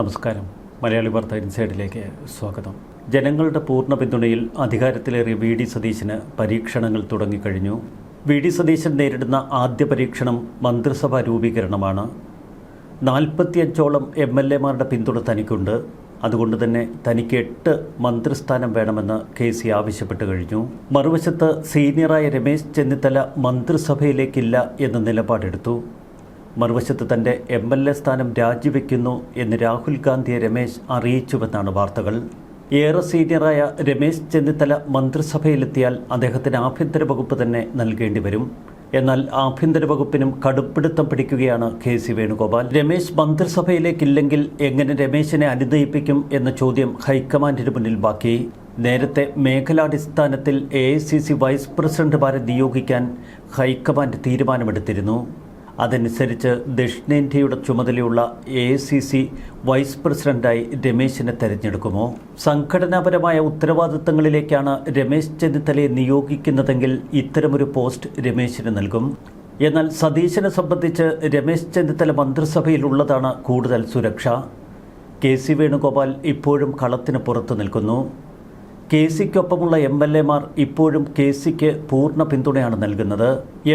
നമസ്കാരം. മലയാളി വാർത്ത ഇൻസൈഡിലേക്ക് സ്വാഗതം. ജനങ്ങളുടെ പൂർണ്ണ പിന്തുണയിൽ അധികാരത്തിലേറിയ വി ഡി സതീശന് പരീക്ഷണങ്ങൾ തുടങ്ങിക്കഴിഞ്ഞു. വി ഡി സതീശൻ നേരിടുന്ന ആദ്യ പരീക്ഷണം മന്ത്രിസഭാ രൂപീകരണമാണ്. 45ഓളം MLA-മാരുടെ പിന്തുണ തനിക്കുണ്ട്. അതുകൊണ്ട് തന്നെ തനിക്ക് 8 മന്ത്രിസ്ഥാനം വേണമെന്ന് KC ആവശ്യപ്പെട്ടു കഴിഞ്ഞു. മറുവശത്ത് സീനിയറായ രമേശ് ചെന്നിത്തല മന്ത്രിസഭയിലേക്കില്ല എന്ന നിലപാടെടുത്തു. മറുവശത്ത് തൻ്റെ MLA സ്ഥാനം രാജിവെക്കുന്നു എന്ന് രാഹുൽ ഗാന്ധിയെ രമേശ് അറിയിച്ചുവെന്നാണ് വാർത്തകൾ. ഏറെ സീനിയറായ രമേശ് ചെന്നിത്തല മന്ത്രിസഭയിലെത്തിയാൽ അദ്ദേഹത്തിന് ആഭ്യന്തര വകുപ്പ് തന്നെ നൽകേണ്ടി വരും. എന്നാൽ ആഭ്യന്തര വകുപ്പിനും കടുപ്പിടുത്തം പിടിക്കുകയാണ് KC വേണുഗോപാൽ. രമേശ് മന്ത്രിസഭയിലേക്കില്ലെങ്കിൽ എങ്ങനെ രമേശിനെ അനുനയിപ്പിക്കും എന്ന ചോദ്യം ഹൈക്കമാൻഡിന് മുന്നിൽ ബാക്കി. നേരത്തെ മേഖലാടിസ്ഥാനത്തിൽ AICC വൈസ് പ്രസിഡന്റുമാരെ നിയോഗിക്കാൻ ഹൈക്കമാൻഡ് തീരുമാനമെടുത്തിരുന്നു. അതനുസരിച്ച് ദക്ഷിണേന്ത്യയുടെ ചുമതലയുള്ള AICC വൈസ് പ്രസിഡന്റായി രമേശിനെ തെരഞ്ഞെടുക്കുമോ? സംഘടനാപരമായ ഉത്തരവാദിത്തങ്ങളിലേക്കാണ് രമേശ് ചെന്നിത്തലയെ നിയോഗിക്കുന്നതെങ്കിൽ ഇത്തരമൊരു പോസ്റ്റ് രമേശിന് നൽകും. എന്നാൽ സതീശനെ സംബന്ധിച്ച് രമേശ് ചെന്നിത്തല മന്ത്രിസഭയിലുള്ളതാണ് കൂടുതൽ സുരക്ഷ. KC വേണുഗോപാൽ ഇപ്പോഴും കളത്തിന് പുറത്തു നിൽക്കുന്നു. KCക്കൊപ്പമുള്ള MLA-മാർ ഇപ്പോഴും KCക്ക് പൂർണ്ണ പിന്തുണയാണ് നൽകുന്നത്.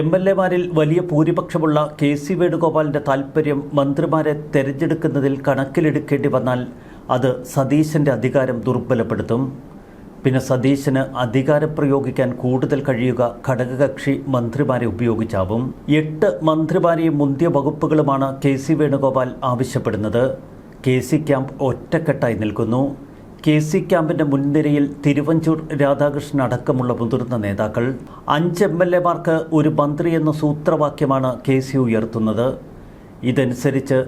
MLA-മാരിൽ വലിയ ഭൂരിപക്ഷമുള്ള KC വേണുഗോപാലിൻ്റെ താൽപ്പര്യം മന്ത്രിമാരെ തെരഞ്ഞെടുക്കുന്നതിൽ കണക്കിലെടുക്കേണ്ടി വന്നാൽ അത് സതീശൻ്റെ അധികാരം ദുർബലപ്പെടുത്തും. പിന്നെ സതീശന് അധികാരം പ്രയോഗിക്കാൻ കൂടുതൽ കഴിയുക ഘടകകക്ഷി മന്ത്രിമാരെ ഉപയോഗിച്ചാവും. 8 മന്ത്രിമാരെയും മുന്തിയ വകുപ്പുകളുമാണ് KC വേണുഗോപാൽ ആവശ്യപ്പെടുന്നത്. KC ക്യാമ്പ് ഒറ്റക്കെട്ടായി നിൽക്കുന്നു. KC ക്യാമ്പിൻ്റെ മുൻനിരയിൽ തിരുവഞ്ചൂർ രാധാകൃഷ്ണൻ അടക്കമുള്ള മുതിർന്ന നേതാക്കൾ. 5 MLA-മാർക്ക് ഒരു മന്ത്രി എന്ന സൂത്രവാക്യമാണ് KC ഉയർത്തുന്നത്. ഇതനുസരിച്ച്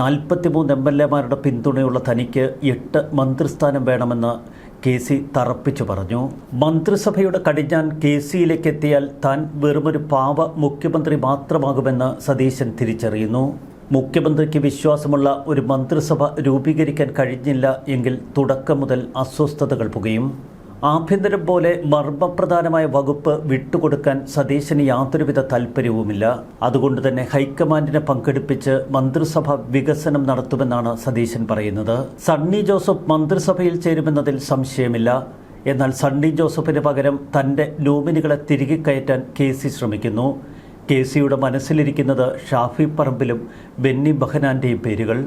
43 MLA-മാരുടെ പിന്തുണയുള്ള തനിക്ക് 8 മന്ത്രിസ്ഥാനം വേണമെന്ന് KC തറപ്പിച്ചു പറഞ്ഞു. മന്ത്രിസഭയുടെ കടിഞ്ഞാൻ KCയിലേക്ക് എത്തിയാൽ താൻ വെറുമൊരു പാവ മുഖ്യമന്ത്രി മാത്രമാകുമെന്ന് സതീശൻ തിരിച്ചറിയുന്നു. മുഖ്യമന്ത്രിക്ക് വിശ്വാസമുള്ള ഒരു മന്ത്രിസഭ രൂപീകരിക്കാൻ കഴിഞ്ഞില്ല എങ്കിൽ തുടക്കം മുതൽ അസ്വസ്ഥതകൾ പുകയും. ആഭ്യന്തരം പോലെ മർമ്മപ്രധാനമായ വകുപ്പ് വിട്ടുകൊടുക്കാൻ സതീശന് യാതൊരുവിധ താൽപ്പര്യവുമില്ല. അതുകൊണ്ട് തന്നെ ഹൈക്കമാൻഡിനെ പങ്കെടുപ്പിച്ച് മന്ത്രിസഭ വികസനം നടത്തുമെന്നാണ് സതീശൻ പറയുന്നത്. സണ്ണി ജോസഫ് മന്ത്രിസഭയിൽ ചേരുമെന്നതിൽ സംശയമില്ല. എന്നാൽ സണ്ണി ജോസഫിന് പകരം തൻ്റെ നോമിനികളെ തിരികെ കയറ്റാൻ KC ശ്രമിക്കുന്നു. KCയുടെ മനസ്സിലിരിക്കുന്നത് ഷാഫി പറമ്പിലും ബെന്നി ബെഹനാൻ്റെയും പേരുകൾ.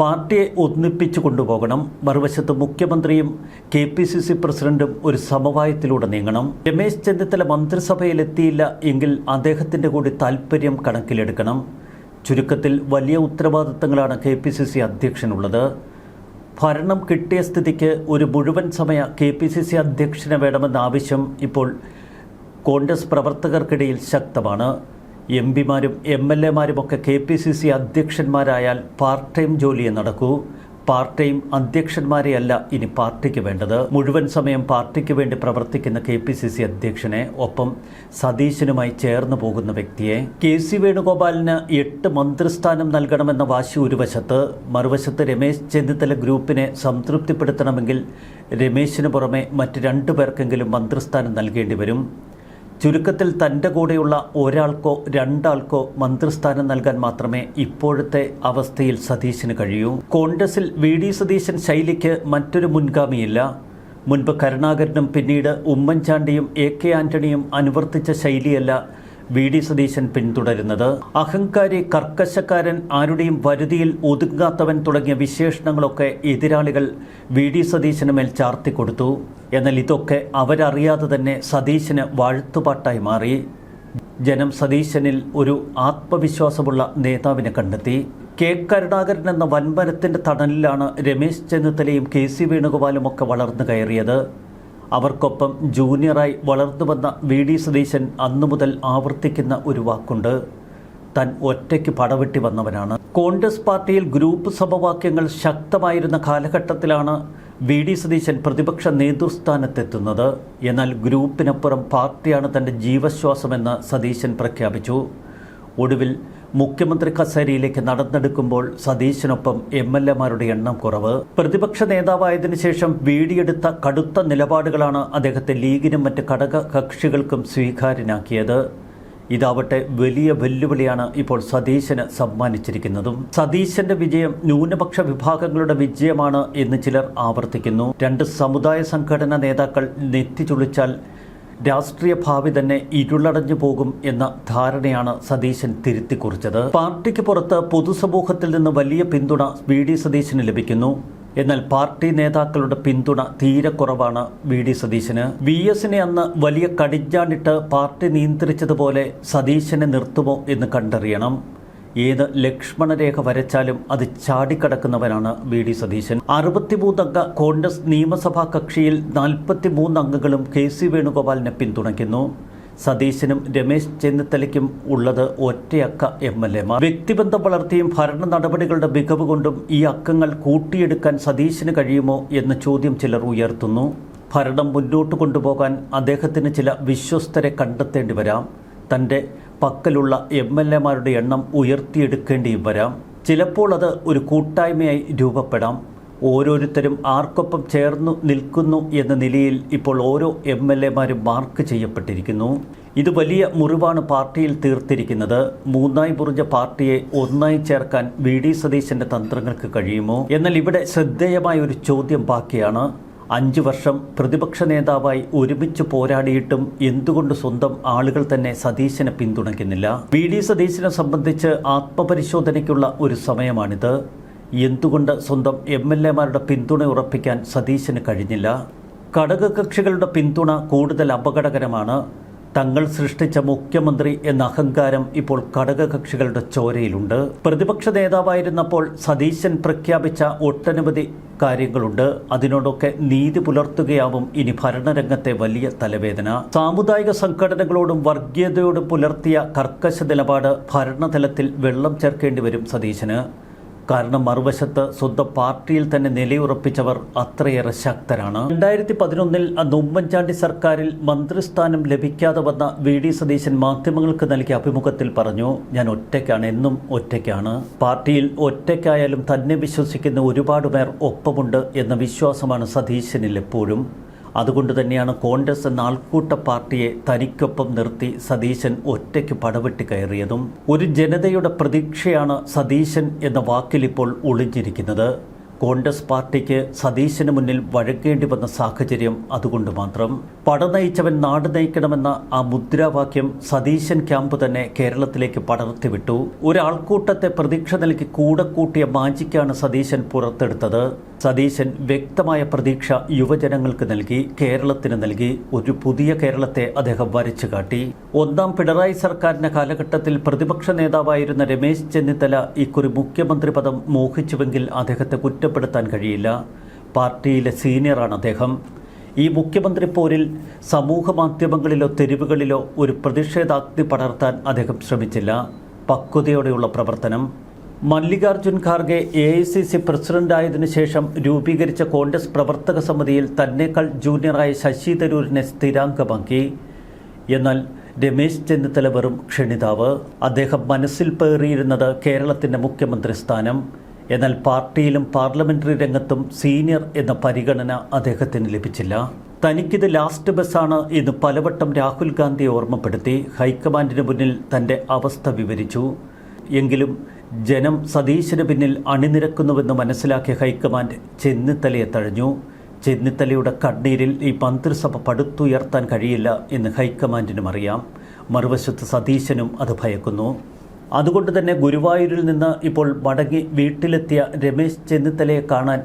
പാർട്ടിയെ ഒന്നിപ്പിച്ചു കൊണ്ടുപോകണം. മറുവശത്ത് മുഖ്യമന്ത്രിയും KPCC പ്രസിഡന്റും ഒരു സമവായത്തിലൂടെ നീങ്ങണം. രമേശ് ചെന്നിത്തല മന്ത്രിസഭയിലെത്തിയില്ല എങ്കിൽ അദ്ദേഹത്തിൻ്റെ കൂടി താൽപ്പര്യം കണക്കിലെടുക്കണം. ചുരുക്കത്തിൽ വലിയ ഉത്തരവാദിത്തങ്ങളാണ് KPCC അധ്യക്ഷനുള്ളത്. ഭരണം കിട്ടിയ സ്ഥിതിക്ക് ഒരു മുഴുവൻ സമയ KPCC അധ്യക്ഷനെ വേണമെന്ന ആവശ്യം ഇപ്പോൾ കോൺഗ്രസ് പ്രവർത്തകർക്കിടയിൽ ശക്തമാണ്. MP-മാരും MLA-മാരുമൊക്കെ KPCC അധ്യക്ഷന്മാരായാൽ പാർട്ട് ടൈം ജോലിയെ നടക്കൂ. പാർട്ട് ടൈം അധ്യക്ഷന്മാരെയല്ല ഇനി പാർട്ടിക്ക് വേണ്ടത്. മുഴുവൻ സമയം പാർട്ടിക്ക് വേണ്ടി പ്രവർത്തിക്കുന്ന KPCC അധ്യക്ഷനെ, ഒപ്പം സതീശനുമായി ചേർന്ന് പോകുന്ന വ്യക്തിയെ. KC വേണുഗോപാലിന് 8 മന്ത്രിസ്ഥാനം നൽകണമെന്ന വാശി ഒരു വശത്ത്. മറുവശത്ത് രമേശ് ചെന്നിത്തല ഗ്രൂപ്പിനെ സംതൃപ്തിപ്പെടുത്തണമെങ്കിൽ രമേശിന് പുറമെ മറ്റ് 2 പേർക്കെങ്കിലും മന്ത്രിസ്ഥാനം നൽകേണ്ടി വരും. ചുരുക്കത്തിൽ തൻ്റെ കൂടെയുള്ള ഒരാൾക്കോ 2 ആൾക്കോ മന്ത്രിസ്ഥാനം നൽകാൻ മാത്രമേ ഇപ്പോഴത്തെ അവസ്ഥയിൽ സതീശന് കഴിയൂ. കോൺഗ്രസിൽ VD സതീശൻ ശൈലിക്ക് മറ്റൊരു മുൻഗാമിയില്ല. മുൻപ് കരുണാകരനും പിന്നീട് ഉമ്മൻചാണ്ടിയും AK ആന്റണിയും അനുവർത്തിച്ച ശൈലിയല്ല VD സതീശൻ പിന്തുടരുന്നത്. അഹങ്കാരി, കർക്കശക്കാരൻ, ആരുടെയും വരുതിയിൽ ഒതുങ്ങാത്തവൻ തുടങ്ങിയ വിശേഷണങ്ങളൊക്കെ എതിരാളികൾ VD സതീശന് മേൽ ചാർത്തിക്കൊടുത്തു. എന്നാൽ ഇതൊക്കെ അവരറിയാതെ തന്നെ സതീശന് വാഴ്ത്തുപാട്ടായി മാറി. ജനം സതീശനിൽ ഒരു ആത്മവിശ്വാസമുള്ള നേതാവിനെ കണ്ടെത്തി. കരുണാകരൻ എന്ന വൻമരത്തിൻ്റെ തണലിലാണ് രമേശ് ചെന്നിത്തലയും KC വേണുഗോപാലുമൊക്കെ വളർന്നു കയറിയത്. അവർക്കൊപ്പം ജൂനിയറായി വളർന്നു വന്ന VD സതീശൻ അന്നു മുതൽ ആവർത്തിക്കുന്ന ഒരു വാക്കുണ്ട്: താൻ ഒറ്റയ്ക്ക് പടവെട്ടി വന്നവനാണ്. കോൺഗ്രസ് പാർട്ടിയിൽ ഗ്രൂപ്പ് സമവാക്യങ്ങൾ ശക്തമായിരുന്ന കാലഘട്ടത്തിലാണ് VD സതീശൻ പ്രതിപക്ഷ നേതൃസ്ഥാനത്തെത്തുന്നത്. എന്നാൽ ഗ്രൂപ്പിനപ്പുറം പാർട്ടിയാണ് തൻ്റെ ജീവശ്വാസമെന്ന് സതീശൻ പ്രഖ്യാപിച്ചു. ഒടുവിൽ മുഖ്യമന്ത്രി കസേരയിലേക്ക് നടന്നെടുക്കുമ്പോൾ സതീശനൊപ്പം MLA-മാരുടെ എണ്ണം കുറവ്. പ്രതിപക്ഷ നേതാവായതിനു ശേഷം വീടിയെടുത്ത കടുത്ത നിലപാടുകളാണ് അദ്ദേഹത്തെ ലീഗിനും മറ്റ് ഘടക കക്ഷികൾക്കും സ്വീകാര്യനാക്കിയത്. ഇതാവട്ടെ വലിയ വെല്ലുവിളിയാണ് ഇപ്പോൾ സതീശന് സമ്മാനിച്ചിരിക്കുന്നതും. സതീശന്റെ വിജയം ന്യൂനപക്ഷ വിഭാഗങ്ങളുടെ വിജയമാണ് എന്ന് ചിലർ ആവർത്തിക്കുന്നു. രണ്ട് സമുദായ സംഘടനാ നേതാക്കൾ നെറ്റിച്ചുളിച്ചാൽ രാഷ്ട്രീയ ഭാവി തന്നെ ഇരുളടഞ്ഞു പോകും എന്ന ധാരണയാണ് സതീശൻ തിരുത്തിക്കുറിച്ചത്. പാർട്ടിക്ക് പുറത്ത് പൊതുസമൂഹത്തിൽ നിന്ന് വലിയ പിന്തുണ വി.ഡി. സതീശന് ലഭിക്കുന്നു. എന്നാൽ പാർട്ടി നേതാക്കളുടെ പിന്തുണ തീരെ കുറവാണ് വി.ഡി. സതീശന്. വി.എസിനെ അന്ന് വലിയ കടിഞ്ഞാണിട്ട് പാർട്ടി നിയന്ത്രിച്ചതുപോലെ സതീശനെ നിർത്തുമോ എന്ന് കണ്ടറിയണം. ഏത് ലക്ഷ്മണരേഖ വരച്ചാലും അത് ചാടിക്കടക്കുന്നവനാണ് വി.ഡി. സതീശൻ. 63 അംഗ കോൺഗ്രസ് നിയമസഭാ കക്ഷിയിൽ 43 അംഗങ്ങളും കെ.സി. വേണുഗോപാലിനെ പിന്തുണയ്ക്കുന്നു. സതീശനും രമേശ് ചെന്നിത്തലയ്ക്കും ഉള്ളത് ഒറ്റയക്ക എം.എൽ.എമാർ. വ്യക്തിബന്ധം വളർത്തിയും ഭരണ നടപടികളുടെ മികവ് കൊണ്ടും ഈ അക്കങ്ങൾ കൂട്ടിയെടുക്കാൻ സതീശന് കഴിയുമോ എന്ന ചോദ്യം ചിലർ ഉയർത്തുന്നു. ഭരണം മുന്നോട്ട് കൊണ്ടുപോകാൻ അദ്ദേഹത്തിന് ചില വിശ്വസ്തരെ കണ്ടെത്തേണ്ടി വരാം. തൻ്റെ പക്കലുള്ള എം.എൽ.എമാരുടെ എണ്ണം ഉയർത്തിയെടുക്കേണ്ടിയും വരാം. ചിലപ്പോൾ അത് ഒരു കൂട്ടായ്മയായി രൂപപ്പെടാം. ഓരോരുത്തരും ആർക്കൊപ്പം ചേർന്നു നിൽക്കുന്നു എന്ന നിലയിൽ ഇപ്പോൾ ഓരോ എം.എൽ.എമാരും മാർക്ക് ചെയ്യപ്പെട്ടിരിക്കുന്നു. ഇത് വലിയ മുറിവാണ് പാർട്ടിയിൽ തീർത്തിരിക്കുന്നത്. മൂന്നായി മുറിഞ്ഞ പാർട്ടിയെ ഒന്നായി ചേർക്കാൻ വി.ഡി. സതീശന്റെ തന്ത്രങ്ങൾക്ക് കഴിയുമോ? എന്നാൽ ഇവിടെ ശ്രദ്ധേയമായ ഒരു ചോദ്യം ബാക്കിയാണ്. 5 വർഷം പ്രതിപക്ഷ നേതാവായി ഒരുമിച്ച് പോരാടിയിട്ടും എന്തുകൊണ്ട് സ്വന്തം ആളുകൾ തന്നെ സതീശനെ പിന്തുണയ്ക്കുന്നില്ല? വി.ഡി. സതീശനെ സംബന്ധിച്ച് ആത്മപരിശോധനയ്ക്കുള്ള ഒരു സമയമാണിത്. എന്തുകൊണ്ട് സ്വന്തം എം.എൽ.എമാരുടെ പിന്തുണ ഉറപ്പിക്കാൻ സതീശന് കഴിഞ്ഞില്ല? ഘടകകക്ഷികളുടെ പിന്തുണ കൂടുതൽ അപകടകരമാണ്. തങ്ങൾ സൃഷ്ടിച്ച മുഖ്യമന്ത്രി എന്ന അഹങ്കാരം ഇപ്പോൾ ഘടകകക്ഷികളുടെ ചോരയിലുണ്ട്. പ്രതിപക്ഷ നേതാവായിരുന്നപ്പോൾ സതീശൻ പ്രഖ്യാപിച്ച ഒട്ടനവധി കാര്യങ്ങളുണ്ട്. അതിനോടൊക്കെ നീതി പുലർത്തുകയാവും ഇനി ഭരണരംഗത്തെ വലിയ തലവേദന. സാമുദായിക സംഘടനകളോടും വർഗീയതയോടും പുലർത്തിയ കർക്കശ നിലപാട് ഭരണതലത്തിൽ വെള്ളം ചേർക്കേണ്ടി വരും സതീശന്. കാരണം മറുവശത്ത് സ്വന്തം പാർട്ടിയിൽ തന്നെ നിലയുറപ്പിച്ചവർ അത്രയേറെ ശക്തരാണ്. 2011 അന്ന് ഉമ്മൻചാണ്ടി സർക്കാരിൽ മന്ത്രിസ്ഥാനം ലഭിക്കാതെ വന്ന വി.ഡി. സതീശൻ മാധ്യമങ്ങൾക്ക് നൽകിയ അഭിമുഖത്തിൽ പറഞ്ഞു, ഞാൻ ഒറ്റയ്ക്കാണ്, എന്നും ഒറ്റയ്ക്കാണ്. പാർട്ടിയിൽ ഒറ്റയ്ക്കായാലും തന്നെ വിശ്വസിക്കുന്ന ഒരുപാട് പേർ ഒപ്പമുണ്ട് എന്ന വിശ്വാസമാണ് സതീശനിൽ എപ്പോഴും. അതുകൊണ്ട് തന്നെയാണ് കോൺഗ്രസ് എന്ന ആൾക്കൂട്ട പാർട്ടിയെ തനിക്കൊപ്പം നിർത്തി സതീശൻ ഒറ്റയ്ക്ക് പടവെട്ടി കയറിയതും. ഒരു ജനതയുടെ പ്രതീക്ഷയാണ് സതീശൻ എന്ന വാക്കിലിപ്പോൾ ഒളിഞ്ഞിരിക്കുന്നത്. കോൺഗ്രസ് പാർട്ടിക്ക് സതീശന് മുന്നിൽ വഴങ്ങേണ്ടി വന്ന സാഹചര്യം അതുകൊണ്ട് മാത്രം. പട നയിച്ചവൻ നാട് നയിക്കണമെന്ന ആ മുദ്രാവാക്യം സതീശൻ ക്യാമ്പ് തന്നെ കേരളത്തിലേക്ക് പടർത്തിവിട്ടു. ഒരാൾക്കൂട്ടത്തെ പ്രതീക്ഷ നൽകി കൂടെ കൂട്ടിയ മാജിക്കാണ് സതീശൻ പുറത്തെടുത്തത്. സതീശൻ വ്യക്തമായ പ്രതീക്ഷ യുവജനങ്ങൾക്ക് നൽകി, കേരളത്തിന് നൽകി. ഒരു പുതിയ കേരളത്തെ അദ്ദേഹം വരച്ചു കാട്ടി. ഒന്നാം പിണറായി സർക്കാരിന്റെ കാലഘട്ടത്തിൽ പ്രതിപക്ഷ നേതാവായിരുന്ന രമേശ് ചെന്നിത്തല ഇക്കുറി മുഖ്യമന്ത്രി പദം മോഹിച്ചുവെങ്കിൽ അദ്ദേഹത്തെ കുറ്റപ്പെടുത്താൻ കഴിയില്ല. പാർട്ടിയിലെ സീനിയറാണ് അദ്ദേഹം. ഈ മുഖ്യമന്ത്രി പോരിൽ സമൂഹ മാധ്യമങ്ങളിലോ തെരുവുകളിലോ ഒരു പ്രതിഷേധാഗ്നി പടർത്താൻ അദ്ദേഹം ശ്രമിച്ചില്ല. പക്വതയോടെയുള്ള പ്രവർത്തനം. മല്ലികാർജുൻ ഖാർഗെ AICC പ്രസിഡന്റായതിനു ശേഷം രൂപീകരിച്ച കോൺഗ്രസ് പ്രവർത്തക സമിതിയിൽ തന്നേക്കാൾ ജൂനിയറായ ശശി തരൂരിനെ സ്ഥിരാംഗമാക്കി. എന്നാൽ രമേശ് ചെന്നിത്തല വെറും ക്ഷണിതാവ്. അദ്ദേഹം മനസ്സിൽ പേറിയിരുന്നത് കേരളത്തിൻ്റെ മുഖ്യമന്ത്രി സ്ഥാനം. എന്നാൽ പാർട്ടിയിലും പാർലമെന്ററി രംഗത്തും സീനിയർ എന്ന പരിഗണന അദ്ദേഹത്തിന് ലഭിച്ചില്ല. തനിക്കിത് ലാസ്റ്റ് ബസ്സാണ് എന്ന് പലവട്ടം രാഹുൽ ഗാന്ധിയെ ഓർമ്മപ്പെടുത്തി. ഹൈക്കമാൻഡിന് മുന്നിൽ തൻ്റെ അവസ്ഥ വിവരിച്ചു. എങ്കിലും ജനം സതീശന് പിന്നിൽ അണിനിരക്കുന്നുവെന്ന് മനസ്സിലാക്കിയ ഹൈക്കമാൻഡ് ചെന്നിത്തലയെ തഴഞ്ഞു. ചെന്നിത്തലയുടെ കണ്ണീരിൽ ഈ മന്ത്രിസഭ പടുത്തുയർത്താൻ കഴിയില്ല എന്ന് ഹൈക്കമാൻഡിനും അറിയാം. മറുവശത്ത് സതീശനും അത് ഭയക്കുന്നു. അതുകൊണ്ട് തന്നെ ഗുരുവായൂരിൽ നിന്ന് ഇപ്പോൾ മടങ്ങി വീട്ടിലെത്തിയ രമേശ് ചെന്നിത്തലയെ കാണാൻ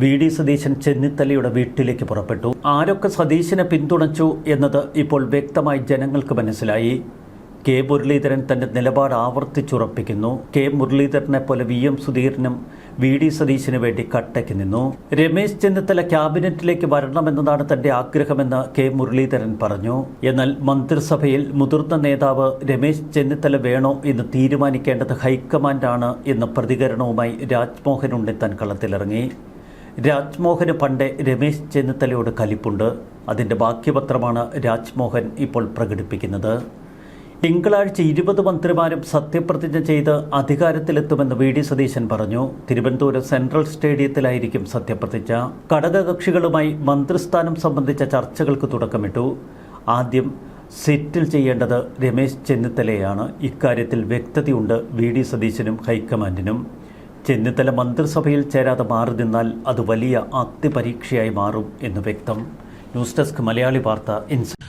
വി.ഡി. സതീശൻ ചെന്നിത്തലയുടെ വീട്ടിലേക്ക് പുറപ്പെട്ടു. ആരൊക്കെ സതീശനെ പിന്തുണച്ചു എന്നത് ഇപ്പോൾ വ്യക്തമായി ജനങ്ങൾക്ക് മനസ്സിലായി. കെ മുരളീധരൻ തൻ്റെ നിലപാട് ആവർത്തിച്ചുറപ്പിക്കുന്നു. കെ മുരളീധരനെ പോലെ VM സുധീരനും വി.ഡി. സതീശന് വേണ്ടി കട്ടയ്ക്ക് നിന്നു. രമേശ് ചെന്നിത്തല ക്യാബിനറ്റിലേക്ക് വരണമെന്നതാണ് തൻ്റെ ആഗ്രഹമെന്ന് കെ മുരളീധരൻ പറഞ്ഞു. എന്നാൽ മന്ത്രിസഭയിൽ മുതിർന്ന നേതാവ് രമേശ് ചെന്നിത്തല വേണോ എന്ന് തീരുമാനിക്കേണ്ടത് ഹൈക്കമാൻഡാണ് എന്ന പ്രതികരണവുമായി രാജ്മോഹൻ ഉണ്ണിത്താൻ കളത്തിലിറങ്ങി. രാജ്മോഹന് പണ്ടേ രമേശ് ചെന്നിത്തലയോട് കലിപ്പുണ്ട്. അതിൻ്റെ ബാക്കിപത്രമാണ് രാജ്മോഹൻ ഇപ്പോൾ പ്രകടിപ്പിക്കുന്നത്. തിങ്കളാഴ്ച 20 മന്ത്രിമാരും സത്യപ്രതിജ്ഞ ചെയ്ത് അധികാരത്തിലെത്തുമെന്ന് വി.ഡി. സതീശൻ പറഞ്ഞു. തിരുവനന്തപുരം സെൻട്രൽ സ്റ്റേഡിയത്തിലായിരിക്കും സത്യപ്രതിജ്ഞ. ഘടകകക്ഷികളുമായി മന്ത്രിസ്ഥാനം സംബന്ധിച്ച ചർച്ചകൾക്ക് തുടക്കമിട്ടു. ആദ്യം സെറ്റിൽ ചെയ്യേണ്ടത് രമേശ് ചെന്നിത്തലയാണ്. ഇക്കാര്യത്തിൽ വ്യക്തതയുണ്ട് വി.ഡി. സതീശനും ഹൈക്കമാൻഡിനും. ചെന്നിത്തല മന്ത്രിസഭയിൽ ചേരാതെ മാറി നിന്നാൽ അത് വലിയ അഗ്നിപരീക്ഷയായി മാറും എന്ന് വ്യക്തം. ന്യൂസ് ഡെസ്ക് മലയാളി വാർത്ത ഇൻസൈറ്റ്.